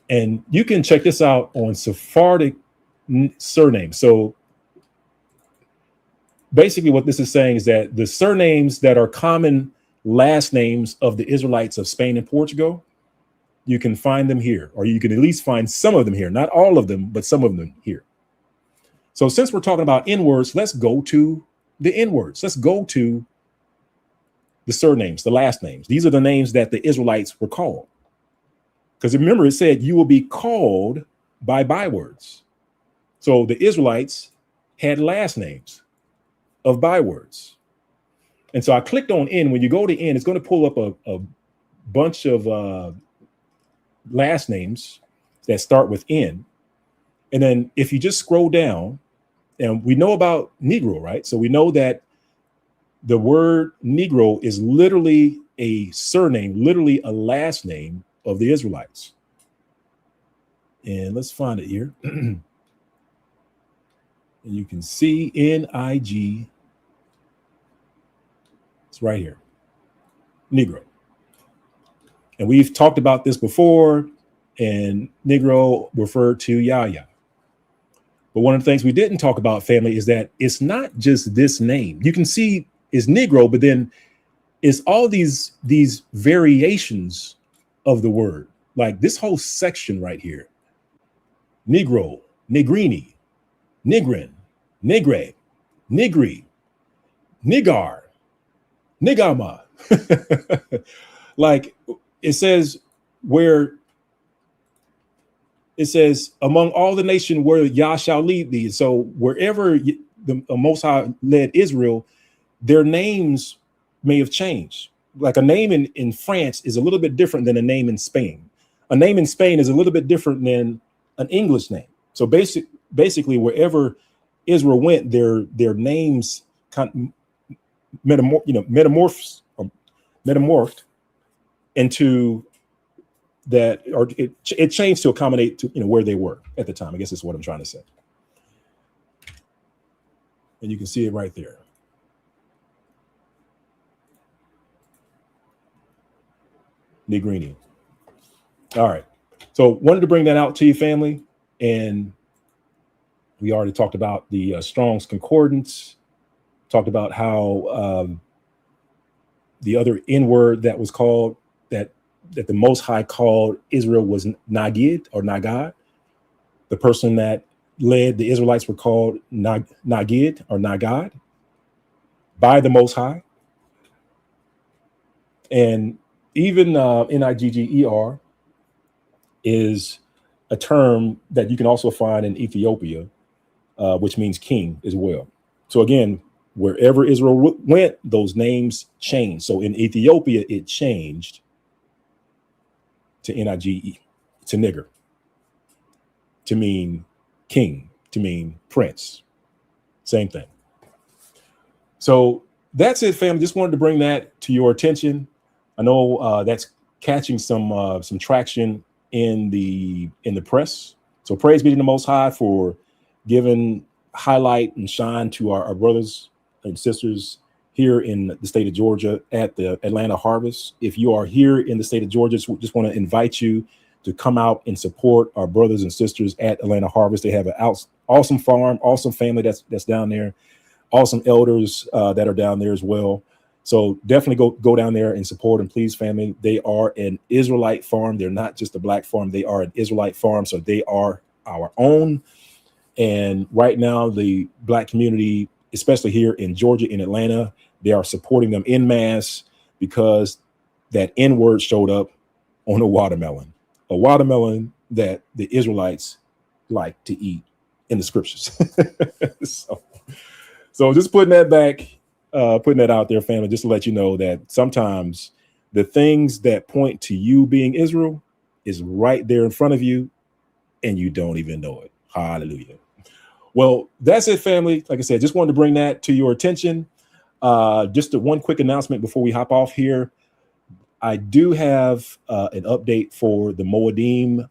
And you can check this out on Sephardic surnames. So basically what this is saying is that the surnames that are common last names of the Israelites of Spain and Portugal, you can find them here, or you can at least find some of them here. Not all of them, but some of them here. So since we're talking about N words, let's go to the N words. Let's go to the surnames, the last names. These are the names that the Israelites were called. Because remember, it said you will be called by bywords. So the Israelites had last names of bywords. And so I clicked on N. When you go to N, it's going to pull up a bunch of last names that start with N. And then if you just scroll down, And we know about Negro, right? So we know that the word Negro is literally a surname, literally a last name of the Israelites. And let's find it here. And you can see N-I-G. It's right here. Negro. And we've talked about this before, and Negro referred to Yahya. But one of the things we didn't talk about, family, is that it's not just this name. You can see it's Negro, but then it's all these variations of the word. Like this whole section right here. Negro, Negrini, Nigrin, Negre, Nigri, Nigar, Nigama. Like it says among all the nation where Yah shall lead thee. So wherever the Most High led Israel, their names may have changed. Like a name in France is a little bit different than a name in Spain. A name in Spain is a little bit different than an English name. So basically wherever Israel went, their names kind of metamorphed into that, or it changed to accommodate to where they were at the time. I guess that's what I'm trying to say. And you can see it right there. Negrini. All right. So wanted to bring that out to you, family. And we already talked about the Strong's Concordance, talked about how the other N word that was called, that the Most High called Israel was Nagid or Nagad. The person that led the Israelites were called Nagid or Nagad by the Most High. And even Nigger is a term that you can also find in Ethiopia, which means king as well. So again, wherever Israel went, those names changed. So in Ethiopia, it changed to Nige, to nigger, to mean king, to mean prince. Same thing. So that's it, fam. Just wanted to bring that to your attention. I know that's catching some traction in the press. So praise be to the Most High for giving highlight and shine to our brothers and sisters here in the state of Georgia at the Atlanta Harvest. If you are here in the state of Georgia, just want to invite you to come out and support our brothers and sisters at Atlanta Harvest. They have an awesome farm, awesome family that's down there, awesome elders that are down there as well. So definitely go down there and support them, please, family. They are an Israelite farm. They're not just a black farm. They are an Israelite farm. So they are our own. And right now, the black community, especially here in Georgia, in Atlanta, they are supporting them en masse because that N word showed up on a watermelon that the Israelites like to eat in the scriptures. So just putting that out there, family, just to let you know that sometimes the things that point to you being Israel is right there in front of you and you don't even know it. Hallelujah. Well, that's it, family. Like I said, just wanted to bring that to your attention. Just one quick announcement before we hop off here. I do have an update for the Moedim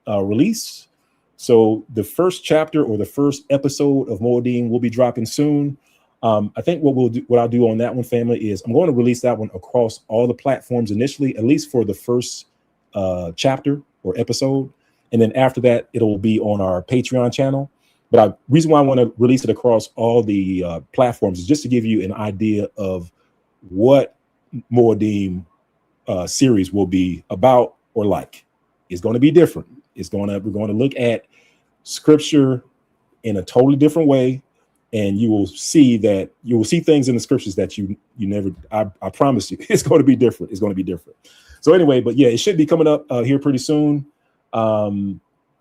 release. So the first chapter or the first episode of Moedim will be dropping soon. I think what I'll do on that one, family, is I'm going to release that one across all the platforms initially, at least for the first chapter or episode. And then after that, it'll be on our Patreon channel. But the reason why I want to release it across all the platforms is just to give you an idea of what Moedim series will be about or like. It's going to be different. We're going to look at scripture in a totally different way. And you will see things in the scriptures that you never, I promise you, it's going to be different. It's going to be different. So anyway, but yeah, it should be coming up here pretty soon.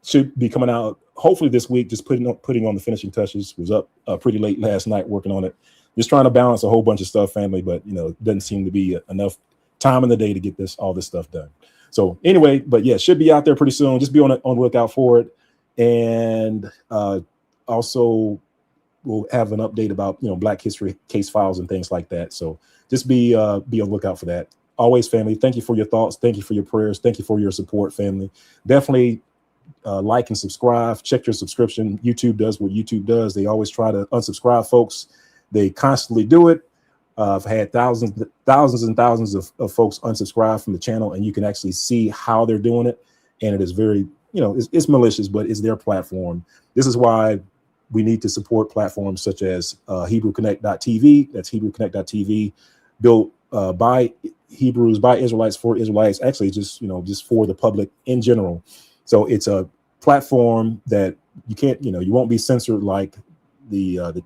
Should be coming out hopefully this week. Just putting on the finishing touches. Was up pretty late last night working on it. Just trying to balance a whole bunch of stuff, family, but it doesn't seem to be enough time in the day to get all this stuff done. So anyway, but yeah, should be out there pretty soon. Just be on the lookout for it. And also we'll have an update about, Black History case files and things like that. So just be on the lookout for that. Always, family, thank you for your thoughts. Thank you for your prayers. Thank you for your support, family. Definitely like and subscribe. Check your subscription. YouTube does what YouTube does. They always try to unsubscribe folks. They constantly do it. I've had thousands and thousands of folks unsubscribe from the channel, and you can actually see how they're doing it. And it is very, it's malicious, but it's their platform. This is why we need to support platforms such as HebrewConnect.tv. That's HebrewConnect.tv, built by Hebrews, by Israelites, for Israelites, actually just for the public in general. So it's a platform that you can't, you won't be censored like the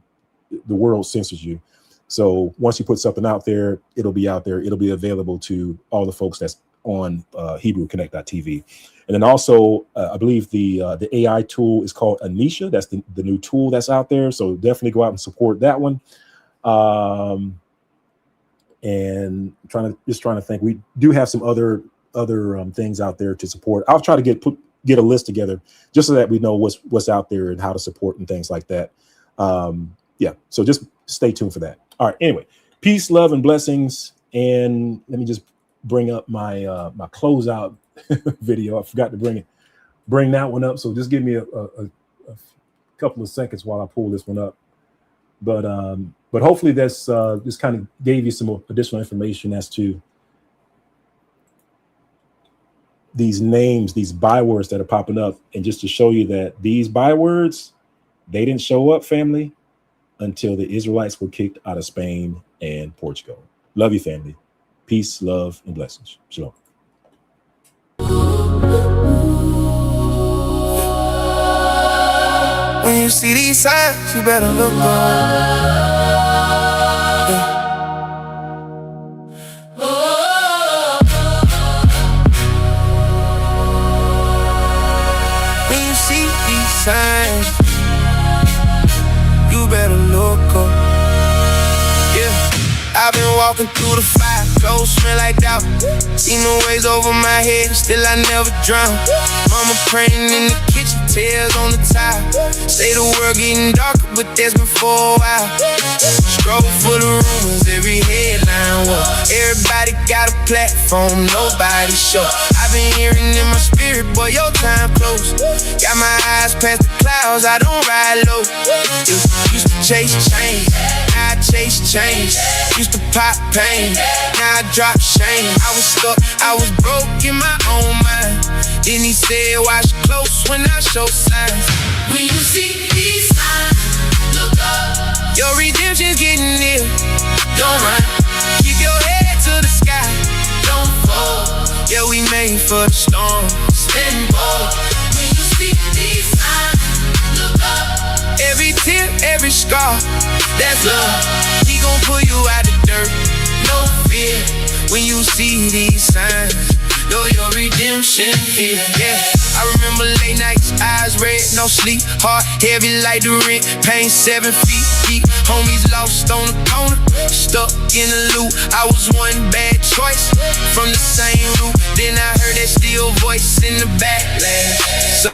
world censors you. So once you put something out there, it'll be out there. It'll be available to all the folks that's on HebrewConnect.tv. And then also, I believe the AI tool is called Anisha. That's the new tool that's out there. So definitely go out and support that one. And trying to think, we do have some other things out there to support. I'll try to get a list together just so that we know what's out there and how to support and things like that. Yeah, so just stay tuned for that. All right, anyway, peace, love, and blessings. And let me just bring up my my closeout video. I forgot to bring that one up. So just give me a couple of seconds while I pull this one up. But hopefully that's just kind of gave you some additional information as to these names, these bywords that are popping up, and just to show you that these bywords, they didn't show up, family, until the Israelites were kicked out of Spain and Portugal. Love you, family. Peace, love, and blessings. Shalom. When you see these signs, you better look up. When you see these signs, you better look up. Yeah, I've been walking through the fire, clothes smell like doubt. Seen the waves over my head, and still I never drown. Mama praying in the kitchen, tears on the tile. Say the world getting darker, but that's been for a while. Scroll for the rumors, every headline war. Everybody got a platform, nobody sure. I've been hearing in my spirit, boy, your time close. Got my eyes past the clouds, I don't ride low. Used to chase change, now I chase change. Used to pop pain, now I drop shame. I was stuck, I was broke in my own mind. Then he said, watch close when I show signs. When you see these signs, look up. Your redemption's getting near. Don't run, keep your head to the sky. Don't fall, yeah, we made for the storm. Stand bold. When you see these signs, look up. Every tear, every scar, that's love. He gon' pull you out the dirt, no fear. When you see these signs, know your redemption here. Yeah, I remember late nights, eyes red, no sleep, heart heavy like the rent, pain 7 feet deep. Homies lost on the corner, stuck in the loop. I was one bad choice from the same root. Then I heard that still voice in the backlash. So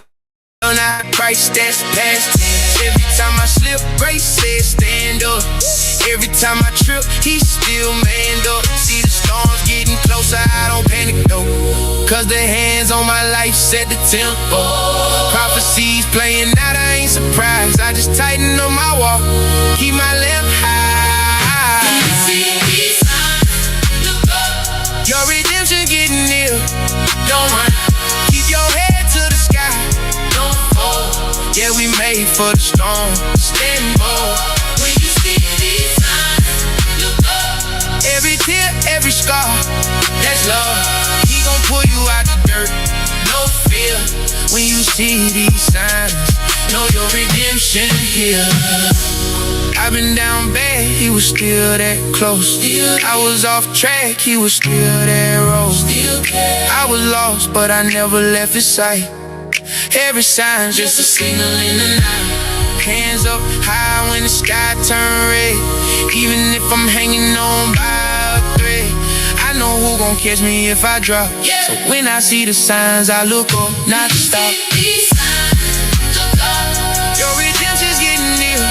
now Christ, that's past tense. Every time I slip, grace says stand up. Every time I trip, he still manned up. See the storms getting closer, I don't panic though, cause the hands on my life set the tempo. Prophecies playing out, I ain't surprised. I just tighten up my walk, keep my lamp high. Look up. Your redemption getting near. Don't run, keep your head to the sky. Don't fall, yeah, we made for the storm. Stand bold. When you see these signs, look up. Every tear, every scar, that's love. He gon' pull you out the dirt, no fear. When you see these signs, know your redemption here. I've been down bad, he was still that close. I was off track, he was still that road. I was lost, but I never left his sight. Every sign's just a signal in the night. Hands up high when the sky turn red. Even if I'm hanging on by a thread, I know who gon' catch me if I drop. So when I see the signs, I look up, not to stop. Your redemption's getting near.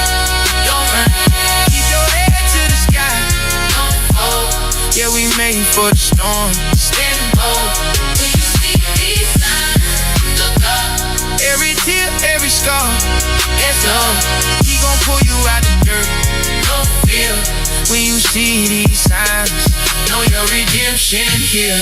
Yeah, we made for the storm. Stand bold when you see these signs. Look up. Every tear, every scar, it's up. He gon' pull you out the dirt. No fear when you see these signs. Know your redemption here.